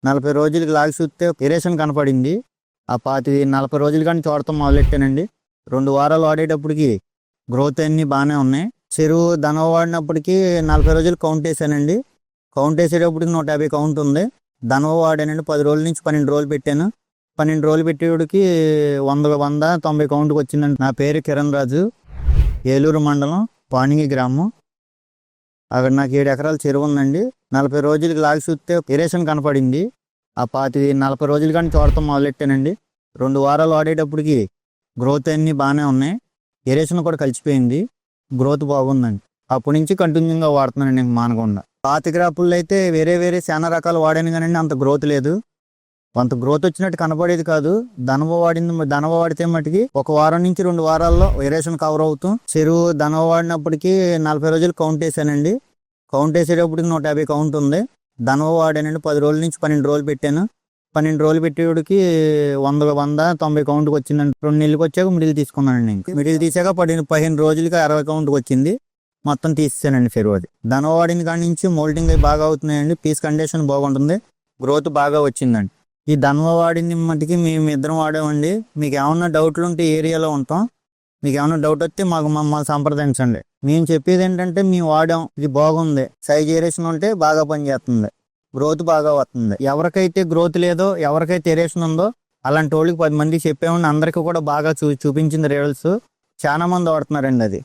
40 రోజులకి లాగి చూస్తే ఎరేషన్ కనపడింది. ఆ 40 రోజుల కానీ చూడటం మొదలెట్టానండి. 2 వారాలు వాడేటప్పటికి గ్రోత్ అన్నీ బాగానే ఉన్నాయి. చెరువు దనవ వాడినప్పటికీ 40 రోజులు కౌంట్ వేసానండి. కౌంట్ వేసేటప్పటికి 150 కౌంట్ ఉంది. దనవ వాడానండి. 10 రోజుల నుంచి 12 రోజులు పెట్టాను. 12 రోజులు పెట్టేవాడికి 190 కౌంట్కి వచ్చిందండి. నా పేరు కిరణ్ రాజు, ఏలూరు మండలం, పాణిగి గ్రామం. అక్కడ నాకు 7 ఎకరాల చెరువు ఉందండి. 40 రోజులకి లాగి చూస్తే ఎరేషన్ కనపడింది. ఆ 40 రోజులు కానీ చూడటం మొదలెట్టానండి. 2 వారాలు వాడేటప్పటికి గ్రోత్ అన్నీ బాగానే ఉన్నాయి. ఎరేషన్ కూడా కలిసిపోయింది. గ్రోత్ బాగుందండి. అప్పటి నుంచి కంటిన్యూగా వాడుతున్నానండి మానకుండా. పాత క్రాపుల్లో అయితే వేరే చాలా రకాలు వాడాను కానీ అంత గ్రోత్ లేదు. కొంత గ్రోత్ వచ్చినట్టు కనపడేది కాదు. దనవ వాడితే మటుకి 1 వారం నుంచి 2 వారాల్లో ఎరేషన్ కవర్ అవుతాం. చెరువు దనవ వాడినప్పటికీ 40 రోజులు కౌంట్ వేసానండి. కౌంట్ వేసేటప్పటికి 150 కౌంట్ ఉంది. దనవ వాడానండి. 10 రోజుల నుంచి 12 రోజులు పెట్టాను. 12 రోజులు పెట్టేవాడికి 190 కౌంట్కి వచ్చిందండి. 2 నెలలకు వచ్చాక మిడిల్ తీసుకున్నానండి. మిడిల్ తీసాక 15 రోజులకి 60 కౌంట్కి వచ్చింది. మొత్తం తీసేసానండి చెరువు. అది దనవ వాడిన కాడి నుంచి మోల్టింగ్ బాగా అవుతున్నాయండి. పీస్ కండిషన్ బాగుంటుంది. గ్రోత్ బాగా వచ్చిందండి. ఈ దనవ వాడింది మట్టికి మేము ఇద్దరం వాడామండి. మీకు ఏమన్నా డౌట్లు ఉంటే ఏరియాలో ఉంటాం. మీకు ఏమన్నా డౌట్ వస్తే మమ్మల్ని సంప్రదించండి. మేము చెప్పేది ఏంటంటే మేము వాడాం, ఇది బాగుంది, సైజ్ ఏరేషన్ ఉంటే బాగా పనిచేస్తుంది, గ్రోత్ బాగా వస్తుంది. ఎవరికైతే గ్రోత్ లేదో, ఎవరికైతే ఎరేషన్ ఉందో అలాంటి వాళ్ళకి 10 మందికి చెప్పామండి. అందరికీ కూడా బాగా చూపించింది రిజల్ట్స్. చాలా మంది వాడుతున్నారండి. అది